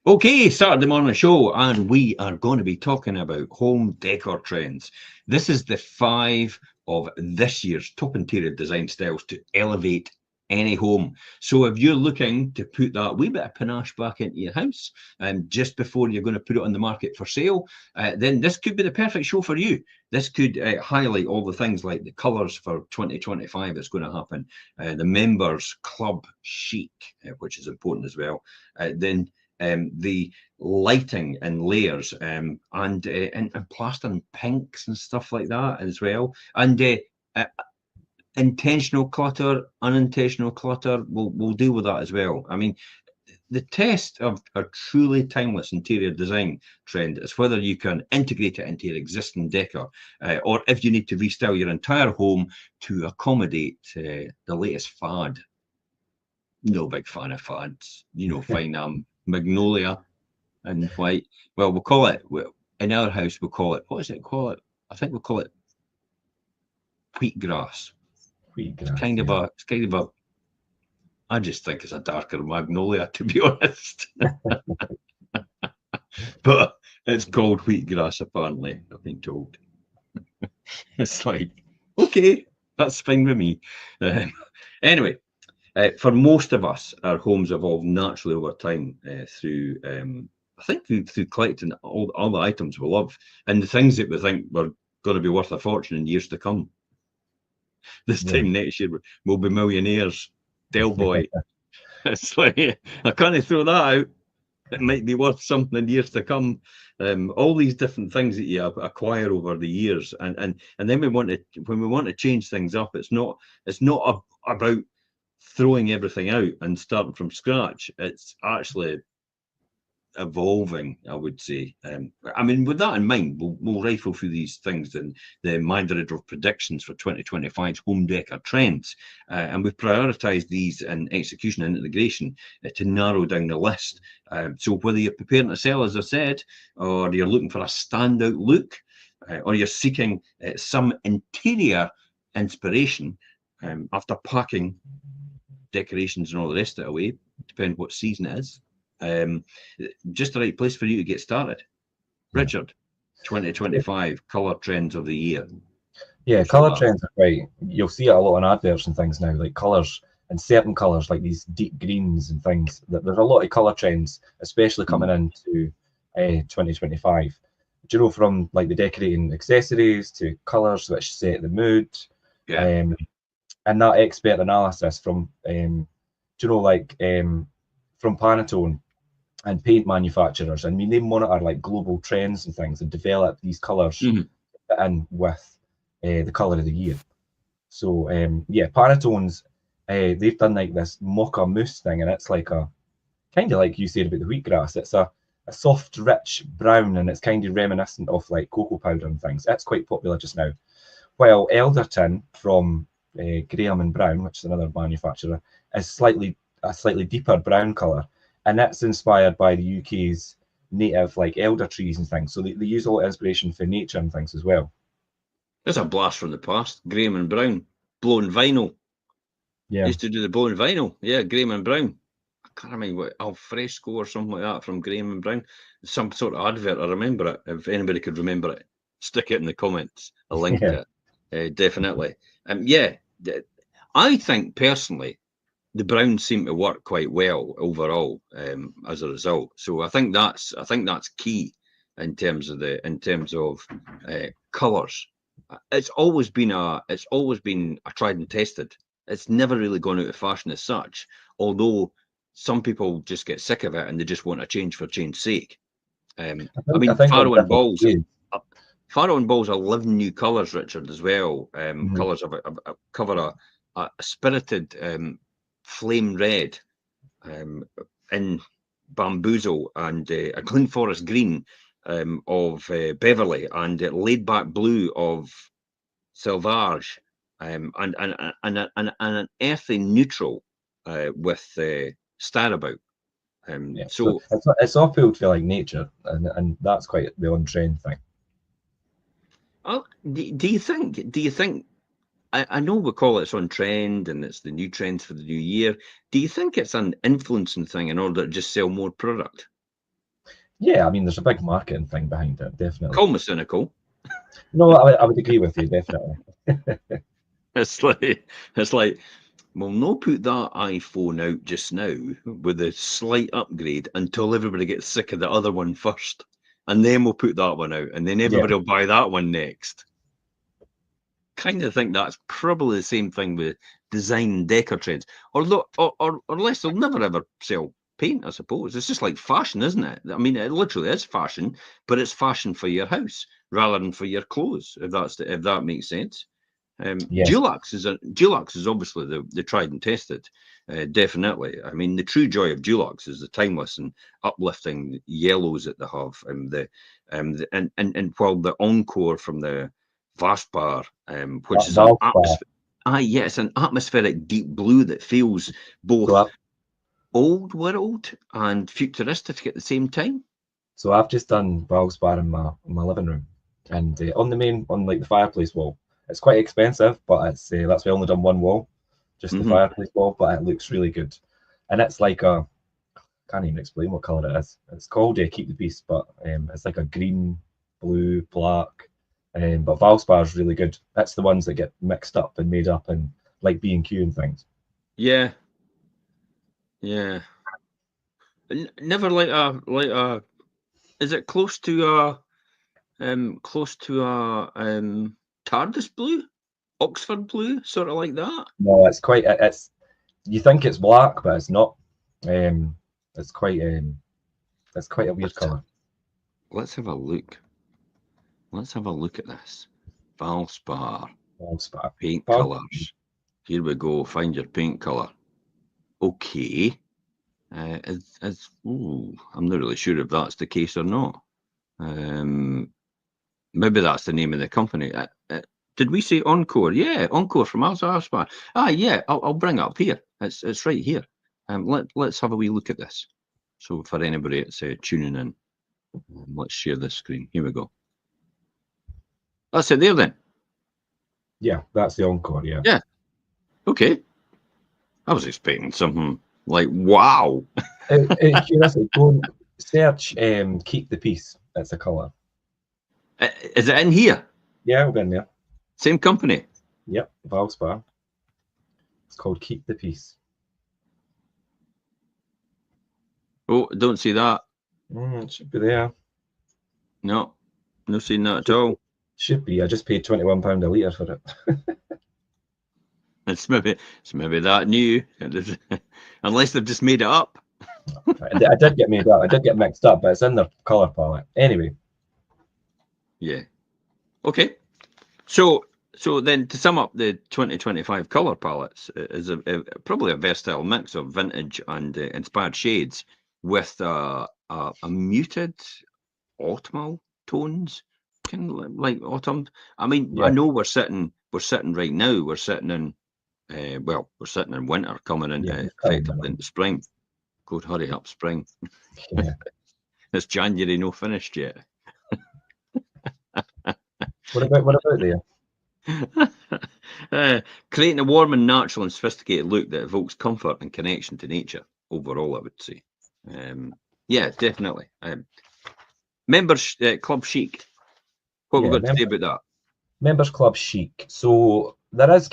Okay, Saturday morning show, and we are going to be talking about home decor trends. This is the 5 of this year's top interior design styles to elevate any home. So if you're looking to put that wee bit of panache back into your house, just before you're going to put it on the market for sale, then this could be the perfect show for you. This could highlight all the things like the colours for 2025 that's going to happen, the members club chic, which is important as well. Then the lighting and layers, and plastering pinks and stuff like that as well. And intentional clutter, unintentional clutter, we'll deal with that as well. I mean, the test of a truly timeless interior design trend is whether you can integrate it into your existing decor, or if you need to restyle your entire home to accommodate the latest fad. No big fan of fads, fine magnolia and white. Well, we'll call it, in our house, we'll call it, what is it call it? I think we'll call it wheatgrass. Wheatgrass, It's kind of a, I just think it's a darker magnolia, to be honest. But it's called wheatgrass, apparently, I've been told. It's like, okay, that's fine with me. Anyway, for most of us, our homes evolve naturally over time through, I think, through collecting all the items we love and the things that we think were going to be worth a fortune in years to come. This time next year, we'll be millionaires. Del Boy. It's like, I can't throw that out. It might be worth something in years to come. All these different things that you acquire over the years, and then when we want to change things up, it's not about throwing everything out and starting from scratch. It's actually evolving, I would say. I mean, with that in mind, we'll rifle through these things and the Mandarin of predictions for 2025's home decor trends, and we've prioritised these in execution and integration to narrow down the list. So whether you're preparing to sell, as I said, or you're looking for a standout look, or you're seeking some interior inspiration after packing decorations and all the rest of it away, depending what season it is, just the right place for you to get started. Richard, 2025 colour trends of the year. Yeah, colour trends are great. You'll see it a lot on adverts and things now, like colours and certain colours, like these deep greens and things. There's a lot of colour trends, especially coming into 2025. Do you know, from like the decorating accessories to colours which set the mood, and that expert analysis from, do you know, like from Pantone and paint manufacturers. I mean, they monitor like global trends and things and develop these colours in with the colour of the year. So yeah, Pantone's they've done like this mocha mousse thing, and it's like a kind of like you said about the wheatgrass. It's a soft, rich brown, and it's kind of reminiscent of like cocoa powder and things. It's quite popular just now. While Elderton from Graham and Brown, which is another manufacturer, is a slightly deeper brown colour. And that's inspired by the UK's native like elder trees and things. So they use a lot of inspiration for nature and things as well. There's a blast from the past. Graham and Brown, blowing vinyl. Yeah. Used to do the blowing vinyl. Yeah, Graham and Brown. I can't remember what, Al Fresco or something like that from Graham and Brown. Some sort of advert. I remember it. If anybody could remember it, stick it in the comments. A link to it. Definitely. Yeah, I think personally, the browns seem to work quite well overall as a result. So I think that's key in terms of colours. It's always been a tried and tested. It's never really gone out of fashion as such. Although some people just get sick of it and they just want a change for change's sake. I mean, Faro and Balls. Faro and Balls are 11 new colours, Richard, as well. Colours cover a spirited flame red in bamboozle and a clean forest green of Beverly and laid back blue of Selvage and an earthy neutral with Starabout. So it's all appealed to like nature, and that's quite the on trend thing. Do you think? I know we call it on trend and it's the new trends for the new year. Do you think it's an influencing thing in order to just sell more product? Yeah, I mean, there's a big marketing thing behind it, definitely. Call me cynical. No, I would agree with you, definitely. It's like, we'll not put that iPhone out just now with a slight upgrade until everybody gets sick of the other one first. And then we'll put that one out. And then everybody will buy that one next. Kind of think that's probably the same thing with design and decor trends. Or less, they'll never ever sell paint, I suppose. It's just like fashion, isn't it? I mean, it literally is fashion, but it's fashion for your house rather than for your clothes, if that makes sense. Yes. Dulux is obviously the tried and tested, definitely. I mean, the true joy of Dulux is the timeless and uplifting yellows that they have, and while the encore from the Vastbar, which is an it's an atmospheric deep blue that feels both old world and futuristic at the same time. So I've just done Valspar in my living room, and on the fireplace wall. It's quite expensive, but it's that's why I only done one wall, just the fireplace wall, but it looks really good. And it's like I can't even explain what colour it is. It's called Keep the Peace, but it's like a green, blue, black. But Valspar is really good. That's the ones that get mixed up and made up and like B&Q and things. Yeah. Yeah. Never like a. Is it close to a TARDIS blue, Oxford blue, sort of like that? No, it's quite. It's you think it's black, but it's not. It's quite. It's quite a weird colour. Let's have a look. Let's have a look at this. Valspar. Paint colours. Here we go. Find your paint colour. Okay. I'm not really sure if that's the case or not. Maybe that's the name of the company. Did we say Encore? Yeah, Encore from Valspar. Yeah. I'll bring it up here. It's right here. Let's have a wee look at this. So for anybody that's tuning in, let's share this screen. Here we go. That's it there then. Yeah, that's the Encore. Yeah. Yeah. Okay. I was expecting something like wow. Curiosity, go search Keep the Peace. That's a colour. Is it in here? Yeah, we've been there. Same company. Yep, Valspar. It's called Keep the Peace. Oh, don't see that. It should be there. No seeing that at all. Should be. I just paid £21 a litre for it. It's maybe that new, unless they've just made it up. I did get made up. I did get mixed up, but it's in their colour palette. Anyway. Yeah. Okay. So then to sum up, the 2025 colour palettes is probably a versatile mix of vintage and inspired shades with a muted autumnal tones, kind of like autumn. I mean, yeah. I know we're sitting right now. We're sitting in we're sitting in winter coming into effectively into spring. God, hurry up, spring. Yeah. It's January, no finished yet. What about there? Creating a warm and natural and sophisticated look that evokes comfort and connection to nature. Overall, I would say. Yeah, definitely. Members Club Chic. What we've got to say about that? Members Club Chic. So there's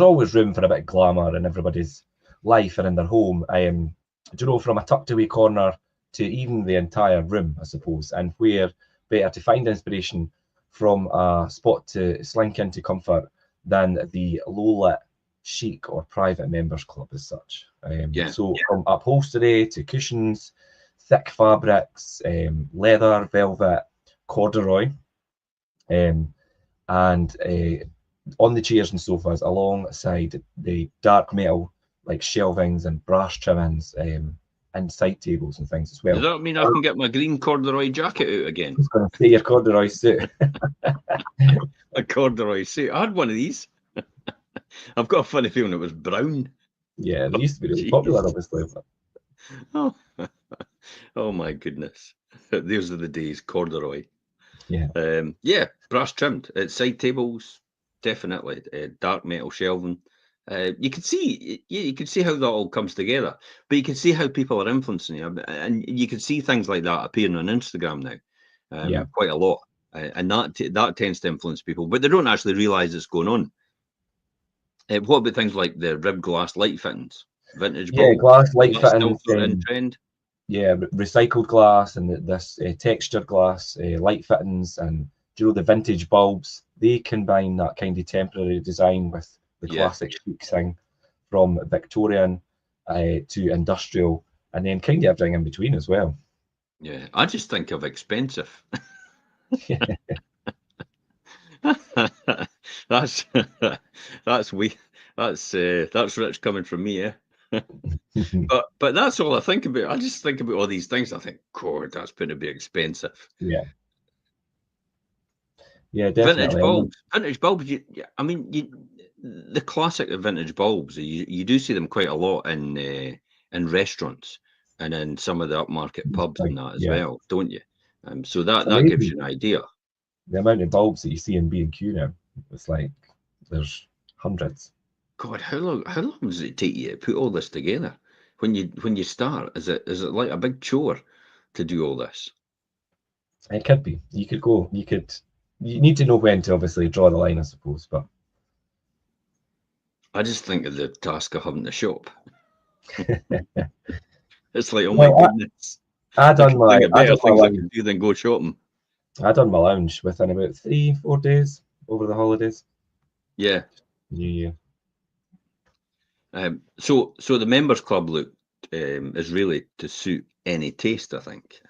always room for a bit of glamour in everybody's life and in their home. From a tucked away corner to even the entire room, I suppose. And where better to find inspiration from a spot to slink into comfort than the low-lit, chic or private members club as such. From upholstery to cushions, thick fabrics, leather, velvet, corduroy, and on the chairs and sofas alongside the dark metal like shelvings and brass trimmings and side tables and things as well. Does that mean I can get my green corduroy jacket out again? I was going to say your corduroy suit. A corduroy suit. I had one of these. I've got a funny feeling it was brown. Yeah, they used to be really popular, obviously. Oh. Oh my goodness. Those are the days, corduroy. Yeah. Brass trimmed. Side tables, definitely. Dark metal shelving. You can see, yeah, you can see how that all comes together, but you can see how people are influencing you, and you can see things like that appearing on Instagram now, quite a lot, and that tends to influence people, but they don't actually realise it's going on. What about things like the ribbed glass light fittings, vintage bulbs? Glass light That's still fittings. sort of in trend. Yeah, recycled glass and this textured glass light fittings, and the vintage bulbs. They combine that kind of temporary design with the classic chic thing, from Victorian to industrial, and then kind of everything in between as well. Yeah, I just think of expensive. that's that's rich coming from me, yeah. but that's all I think about. I just think about all these things. I think, God, that's going to be expensive. Yeah, definitely. Vintage bulbs. I mean, the classic of vintage bulbs. You do see them quite a lot in restaurants and in some of the upmarket pubs and that as well, don't you? So that gives you an idea. The amount of bulbs that you see in B&Q now, it's like there's hundreds. God, how long does it take you to put all this together? When you start, is it like a big chore to do all this? It could be. You need to know when to obviously draw the line, I suppose, but I just think of the task of having to shop. It's like, oh my goodness. I done my lounge. Then go shopping. I done my lounge within about 3-4 days over the holidays. Yeah. New Year. So the members club look is really to suit any taste, I think.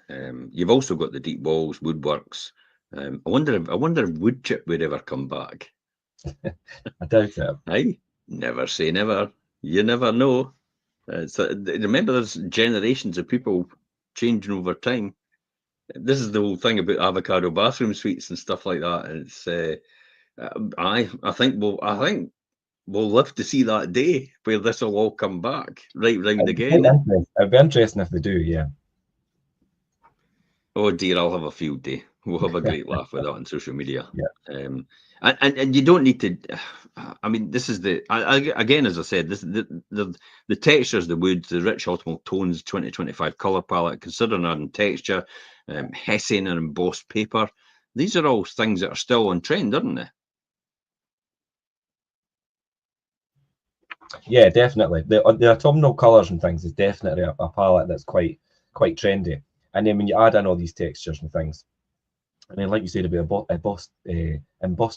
You've also got the deep walls, woodworks. I wonder if wood chip would ever come back. I doubt it. Aye, never say never. You never know. Remember, there's generations of people changing over time. This is the whole thing about avocado bathroom suites and stuff like that. It's I think we'll live to see that day where this will all come back right round again. It'd be interesting if they do, yeah. Oh dear, I'll have a field day. We'll have a great laugh with that on social media. Yeah. And you don't need to. I mean, this is again, as I said, this the textures, the woods, the rich autumnal tones, 2025 color palette, consider adding texture, hessian and embossed paper. These are all things that are still on trend, aren't they? Yeah, definitely. The autumnal colours and things is definitely a palette that's quite trendy. And then when you add in all these textures and things, and then like you said about embossed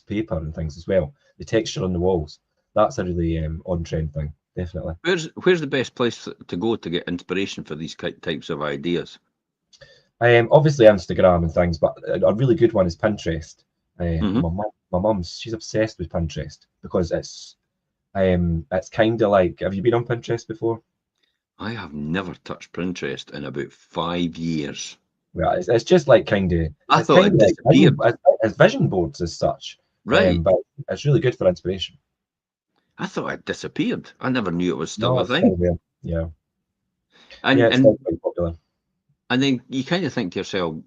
paper and things as well, the texture on the walls, that's a really on trend thing, definitely. Where's the best place to go to get inspiration for these types of ideas? Obviously Instagram and things, but a really good one is Pinterest. My mum's, she's obsessed with Pinterest because it's kind of like, have you been on Pinterest before? I have never touched Pinterest in about 5 years. Yeah, it's just like kind of. I thought it disappeared. As vision boards as such, right? But it's really good for inspiration. I thought it disappeared. I never knew it was still a thing. Yeah, it's quite popular. And then you kind of think to yourself,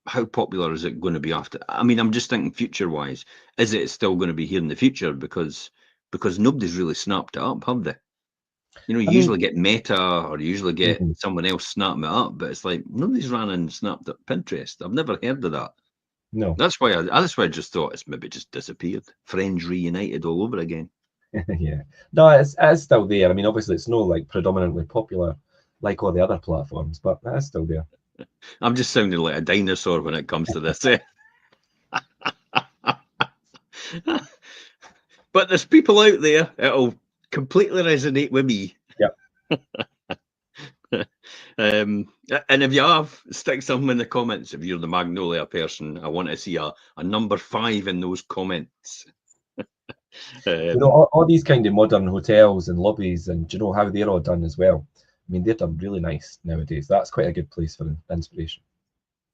how popular is it going to be after? I mean, I'm just thinking future-wise. Is it still going to be here in the future? Because nobody's really snapped it up, have they? You usually get Meta or you usually get someone else snapping it up, but it's like nobody's ran and snapped up Pinterest. I've never heard of that. No, that's why I just thought it's maybe just disappeared. Friends reunited all over again. Yeah, no, it's still there. I mean, obviously, it's not like predominantly popular like all the other platforms, but it's still there. I'm just sounding like a dinosaur when it comes to this. Eh? But there's people out there that'll completely resonate with me. Yeah. And if you have, stick something in the comments. If you're the Magnolia person, I want to see a number 5 in those comments. All these kind of modern hotels and lobbies, and do you know how they're all done as well? I mean, they're done really nice nowadays. That's quite a good place for inspiration.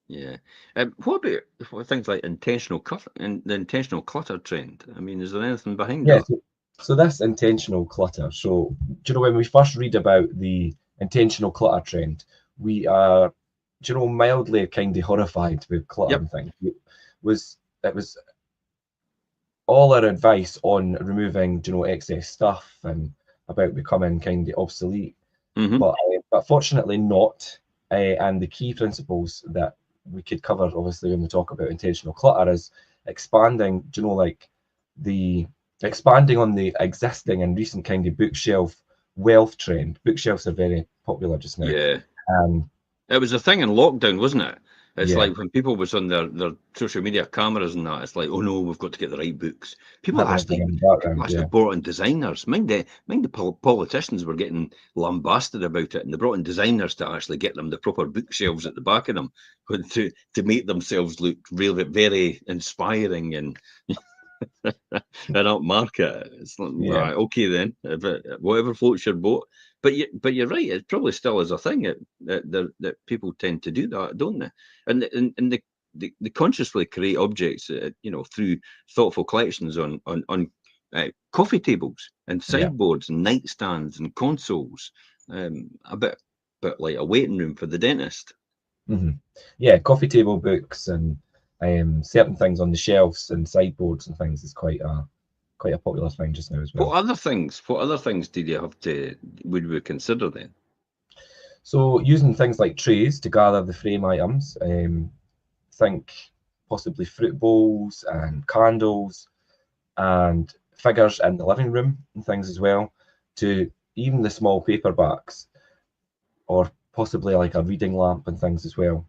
Yeah. What about things like intentional clutter and the intentional clutter trend? I mean, is there anything behind that? So this intentional clutter. So do you know when we first read about the intentional clutter trend, we are, mildly kind of horrified with clutter and things. It was all our advice on removing, you know, excess stuff and about becoming kind of obsolete, but fortunately not. And the key principles that we could cover, obviously, when we talk about intentional clutter, is expanding, you know, like expanding on the existing and recent kind of bookshelf wealth trend. Bookshelves are very popular just now. Yeah. It was a thing in lockdown, wasn't it? It's like when people was on their social media cameras and that, it's like, oh no, we've got to get the right books. People actually brought in designers. Mind the politicians were getting lambasted about it, and they brought in designers to actually get them the proper bookshelves at the back of them to make themselves look really very inspiring and and upmarket. It's like, right, okay then, whatever floats your boat. But you're right. It probably still is a thing that people tend to do that, don't they? And they consciously create objects, you know, through thoughtful collections on coffee tables and sideboards and nightstands and consoles, a bit like a waiting room for the dentist. Yeah, coffee table books and certain things on the shelves and sideboards and things is quite a popular thing just now as well. What other things did you have to would we consider then? So using things like trays to gather the frame items, think possibly fruit bowls and candles and figures in the living room and things as well, to even the small paperbacks or possibly like a reading lamp and things as well.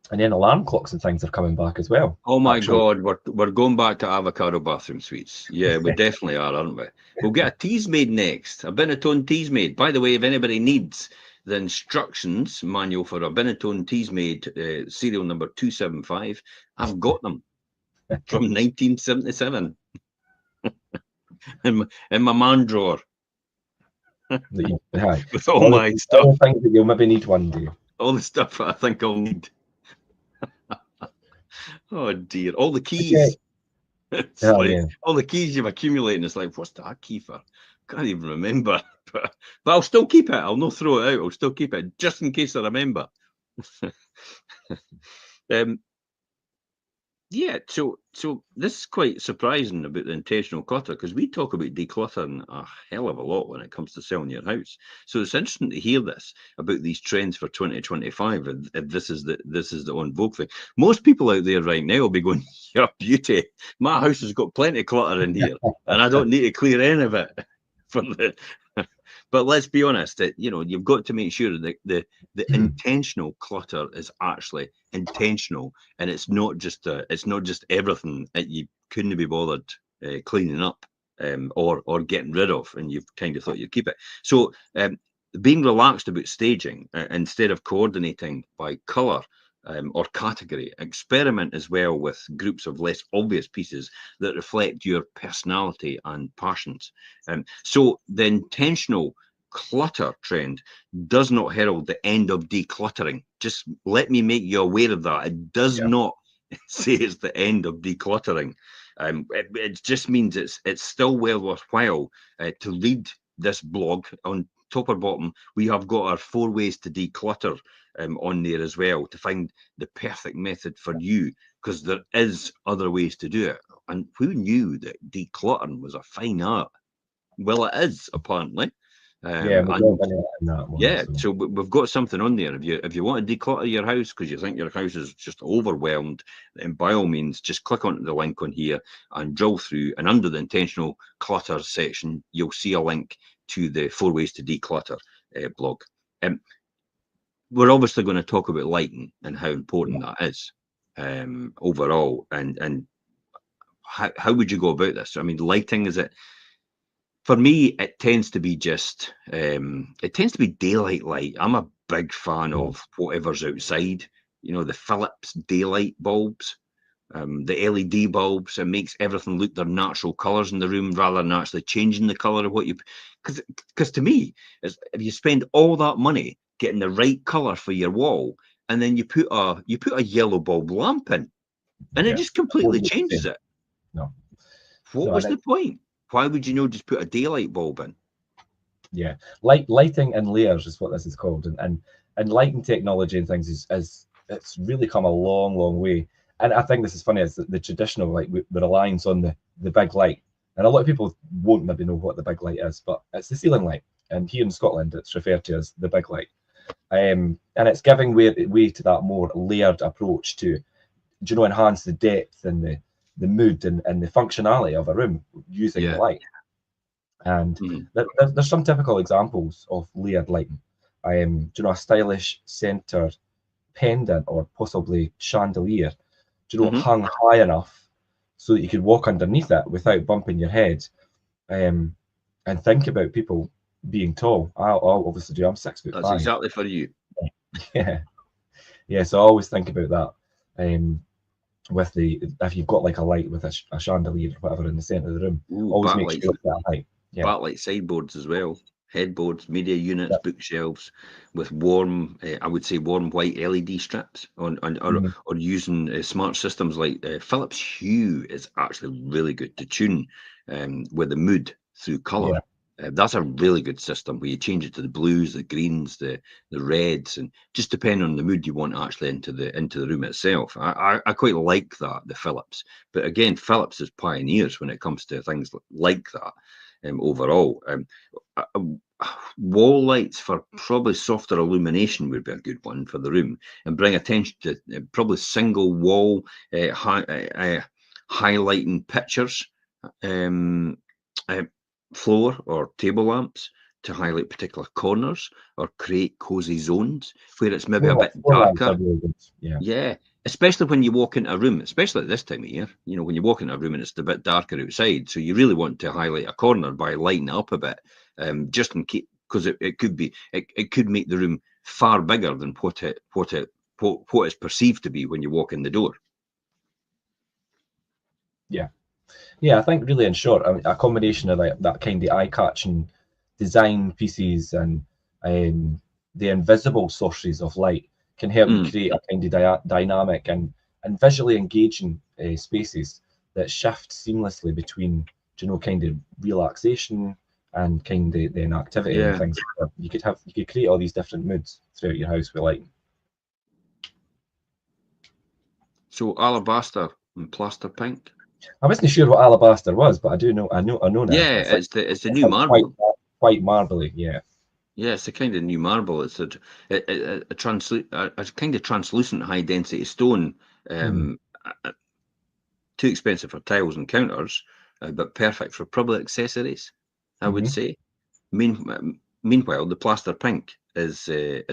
And then alarm clocks and things are coming back as well. Oh my God, we're going back to avocado bathroom suites. Yeah, we definitely are, aren't we? We'll get a teas made next, a Benetton teas made. By the way, if anybody needs the instructions manual for a Benetton teas made, serial number 275, I've got them from 1977 in my man drawer. With all my stuff. All the things that you'll maybe need one day. All the stuff I think I'll need. Oh dear, all the keys. Okay. All the keys you've accumulated. It's like, what's that key for? Can't even remember. But I'll still keep it. I'll not throw it out. I'll still keep it just in case I remember. Yeah, so this is quite surprising about the intentional clutter, because we talk about decluttering a hell of a lot when it comes to selling your house. So it's interesting to hear this about these trends for 2025. If this is the on vogue thing. Most people out there right now will be going, "Yeah, beauty! My house has got plenty of clutter in here, and I don't need to clear any of it." But let's be honest, you've got to make sure that the intentional clutter is actually intentional, and it's not just everything that you couldn't be bothered cleaning up or getting rid of, and you've kind of thought you'd keep it. So being relaxed about staging instead of coordinating by colour or category. Experiment as well with groups of less obvious pieces that reflect your personality and passions. So the intentional clutter trend does not herald the end of decluttering. Just let me make you aware of that. It does not say it's the end of decluttering. It just means it's still well worthwhile to read this blog. On top or bottom, we have got our 4 ways to declutter on there as well, to find the perfect method for you, because there is other ways to do it. And who knew that decluttering was a fine art? Well, it is, apparently. So we've got something on there. If you want to declutter your house because you think your house is just overwhelmed, then by all means just click onto the link on here and drill through, and under the intentional clutter section you'll see a link to the 4 ways to declutter blog. We're obviously going to talk about lighting and how important that is overall, and how would you go about this? I mean, lighting, is it? For me, it tends to be daylight light. I'm a big fan of whatever's outside. The Philips daylight bulbs, the LED bulbs. It makes everything look their natural colours in the room, rather than actually changing the colour of what you. Because to me, if you spend all that money getting the right colour for your wall, and then you put a yellow bulb lamp in, and it just completely changes it. No. What was the point? Why would you just put a daylight bulb in? Yeah, lighting in layers is what this is called, and lighting technology and things is it's really come a long way. and I think this is funny, is the traditional, like the reliance on the big light. And a lot of people won't maybe know what the big light is, but it's the ceiling light. And here in Scotland, it's referred to as the big light. And it's giving way to that more layered approach to, enhance the depth and the mood and the functionality of a room using the light. And there's some typical examples of layered lighting. A stylish centre pendant or possibly chandelier, hung high enough so that you could walk underneath it without bumping your head. And think about people being tall. I'll obviously do. I'm 6'5". That's exactly for you. Yeah. So I always think about that. With if you've got like a light with a chandelier or whatever in the centre of the room, always make sure it's that height. Yeah. Backlight sideboards as well, headboards, media units, bookshelves with warm, I would say warm white LED strips or using smart systems like Philips Hue is actually really good to tune with the mood through colour. That's a really good system where you change it to the blues, the greens, the reds, and just depending on the mood you want actually into the room itself. I quite like that, the Philips. But again, Philips is pioneers when it comes to things like that. Overall, wall lights for probably softer illumination would be a good one for the room, and bring attention to probably single wall highlighting pictures. Floor or table lamps to highlight particular corners or create cozy zones where it's maybe a bit darker. Yeah, especially when you walk into a room, especially at this time of year, when you walk into a room and it's a bit darker outside, so you really want to highlight a corner by lighting it up a bit, just in case, because it could make the room far bigger than what it's perceived to be when you walk in the door. Yeah, I think really in short, a combination of that kind of eye-catching design pieces and the invisible sources of light can help you create a kind of dynamic and visually engaging spaces that shift seamlessly between, kind of relaxation and kind of then activity and things. You could create all these different moods throughout your house with lighting. So alabaster and plaster pink. I wasn't sure what alabaster was, but I know now. Yeah, it's the new marble. Quite marbly, yeah. Yeah, it's a kind of new marble. It's a kind of translucent high density stone. Too expensive for tiles and counters, but perfect for probably accessories, I would say. Meanwhile, the plaster pink is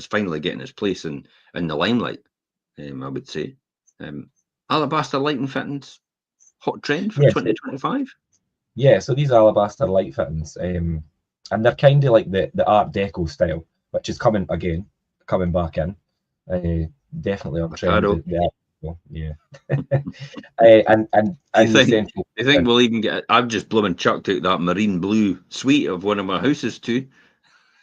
finally getting its place in the limelight. I would say. Alabaster lighting fittings. Hot trend for 2025? Yeah, so these alabaster light fittings, and they're kind of like the Art Deco style, which is coming back in. Definitely on trend. Yeah. You think we'll even get? I've just blooming chucked out that marine blue suite of one of my houses too.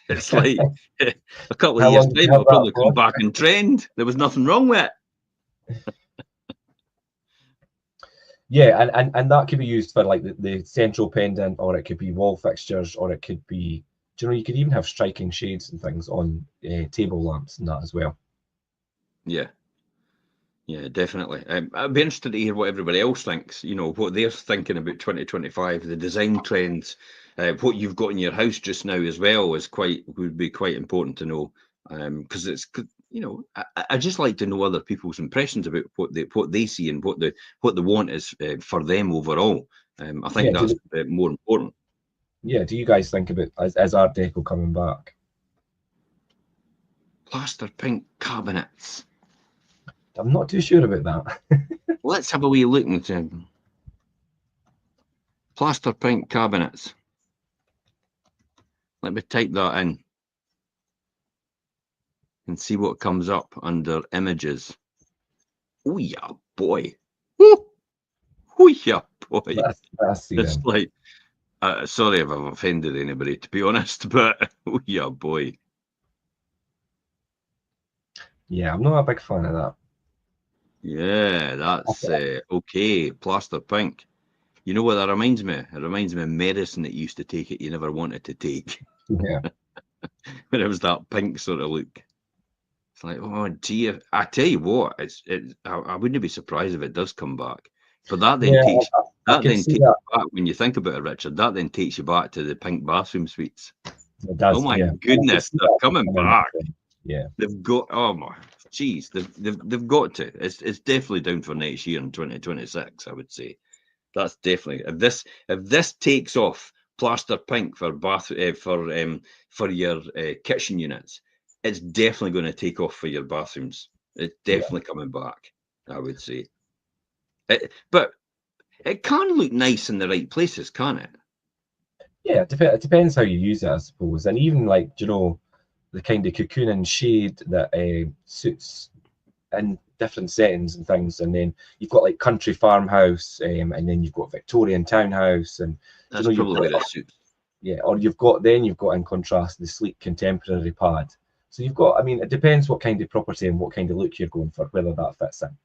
It's like a couple of years time, it'll probably come back in trend. There was nothing wrong with it. Yeah, and that could be used for like the central pendant, or it could be wall fixtures, or it could be, you could even have striking shades and things on table lamps and that as well. Yeah, definitely. I'd be interested to hear what everybody else thinks, what they're thinking about 2025, the design trends, what you've got in your house just now as well would be quite important to know, because it's, I just like to know other people's impressions about what they see and what they want is for them overall. I think that's more important. Yeah. Do you guys think about as Art Deco coming back? Plaster pink cabinets. I'm not too sure about that. Let's have a wee look into plaster pink cabinets. Let me type that in and see what comes up under images. Oh yeah, boy. Woo! Oh yeah, boy. It's like, sorry if I've offended anybody, to be honest, but oh yeah, boy. Yeah, I'm not a big fan of that. Yeah, that's okay. Plaster pink. You know what that reminds me? It reminds me of medicine that used to take it you never wanted to take. Yeah. When it was that pink sort of look. It's like, oh gee, I tell you what, I wouldn't be surprised if it does come back. But that then Yeah, takes I that can then see takes that. you back when you think about it, Richard. That then takes you back to the pink bathroom suites. It Oh does, my yeah. And I can goodness, see they're that coming coming back. in. Yeah. They've got, oh my geez, they've got to. It's definitely down for next year in 2026. I would say that's definitely if this takes off plaster pink for for your kitchen units, it's definitely going to take off for your bathrooms. It's definitely coming back. I would say, but it can look nice in the right places, can it? Yeah, it depends how you use it, I suppose. And even like, you know, the kind of cocoon and shade that suits in different settings and things. And then you've got like country farmhouse, and then you've got Victorian townhouse, and you That's know, you've probably got, where it suits. yeah, or you've got in contrast the sleek contemporary pad. So you've got, I mean, it depends what kind of property and what kind of look you're going for, whether that fits in.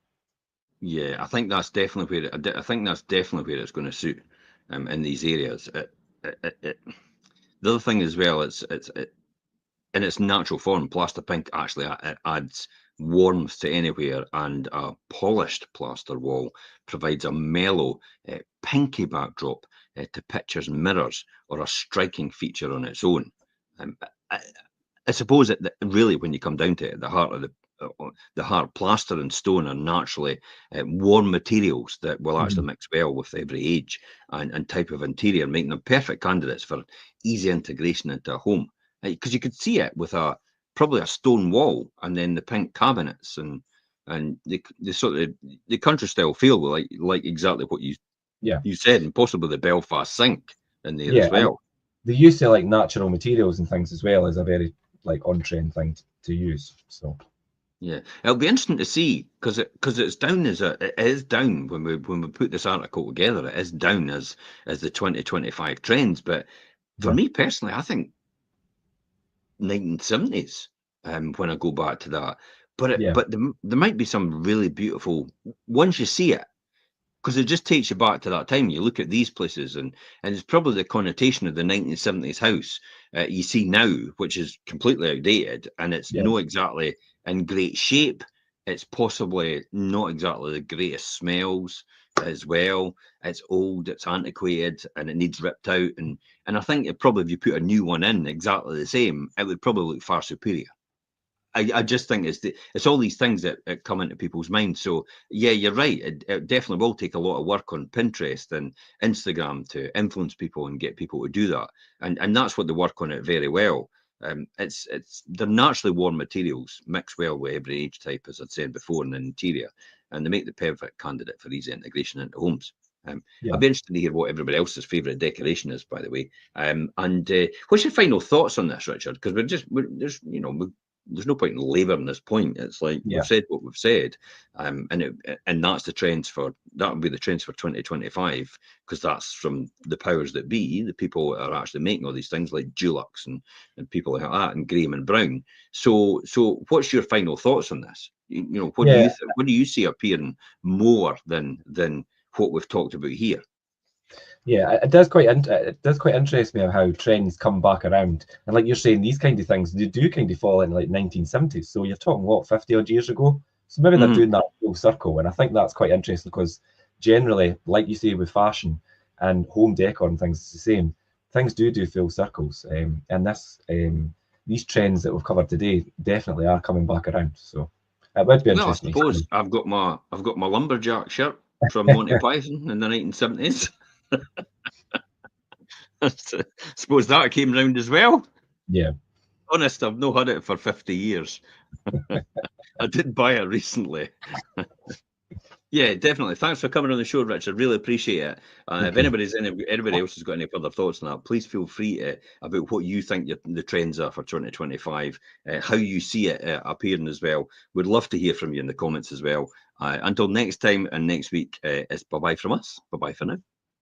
Yeah, I think that's definitely where I think that's definitely where it's going to suit in these areas. The other thing as well, in its natural form, plaster pink actually it adds warmth to anywhere, and a polished plaster wall provides a mellow, pinky backdrop to pictures and mirrors, or a striking feature on its own. Um, I, I suppose that really, when you come down to it, the heart of the hard plaster and stone are naturally warm materials that will actually mix well with every age and type of interior, making them perfect candidates for easy integration into a home. Because you could see it with probably a stone wall and then the pink cabinets and the sort of the country style feel, like exactly what Yeah. you said, and possibly the Belfast sink in there Yeah. as well. The use of like natural materials and things as well is a very like on trend thing to use. So Yeah, it'll be interesting to see because it's down it is down when we put this article together. It is down as the 2025 trends. But for yeah, me personally, I think 1970s. When I go back to that, yeah, but there might be some really beautiful once you see it, because it just takes you back to that time. You look at these places, and it's probably the connotation of the 1970s house you see now, which is completely outdated, and it's yeah, not exactly in great shape. It's possibly not exactly the greatest smells as well. It's old, it's antiquated, and it needs ripped out. And I think probably if you put a new one in exactly the same, it would probably look far superior. I just think it's all these things that come into people's minds. So yeah, you're right. It definitely will take a lot of work on Pinterest and Instagram to influence people and get people to do that. And that's what they work on it very well. It's they're naturally warm materials, mix well with every age type, as I'd said before, in the interior, and they make the perfect candidate for easy integration into homes. yeah. I'd be interested to hear what everybody else's favourite decoration is, by the way. And what's your final thoughts on this, Richard? Because there's no point in labouring this point. It's like Yeah. we've said what we've said, and that's the trends for that would be the trends for 2025, because that's from the powers that be, the people that are actually making all these things like Dulux and people like that, and Graham and Brown. So what's your final thoughts on this? What do Yeah, you what do you see appearing more than what we've talked about here? yeah, it does quite interest me how trends come back around. And like you're saying, these kind of things they do kind of fall in like 1970s. So you're talking what 50 odd years ago. So maybe they're Mhm. doing that full circle, and I think that's quite interesting because generally, like you say with fashion and home decor and things, it's the same. Things do full circles, and these trends that we've covered today definitely are coming back around. So it would be Well, I interesting to suppose see. I've got my lumberjack shirt from Monty Python in the 1970s. I suppose that came round as well. Yeah. Honest, I've not had it for 50 years. I did buy it recently. Yeah, definitely. Thanks for coming on the show, Richard. Really appreciate it. If Okay. anybody else has got any further thoughts on that, please feel free to about what you think the trends are for 2025, how you see it appearing as well. We'd love to hear from you in the comments as well. Until next time and next week, it's bye bye from us. Bye bye for now.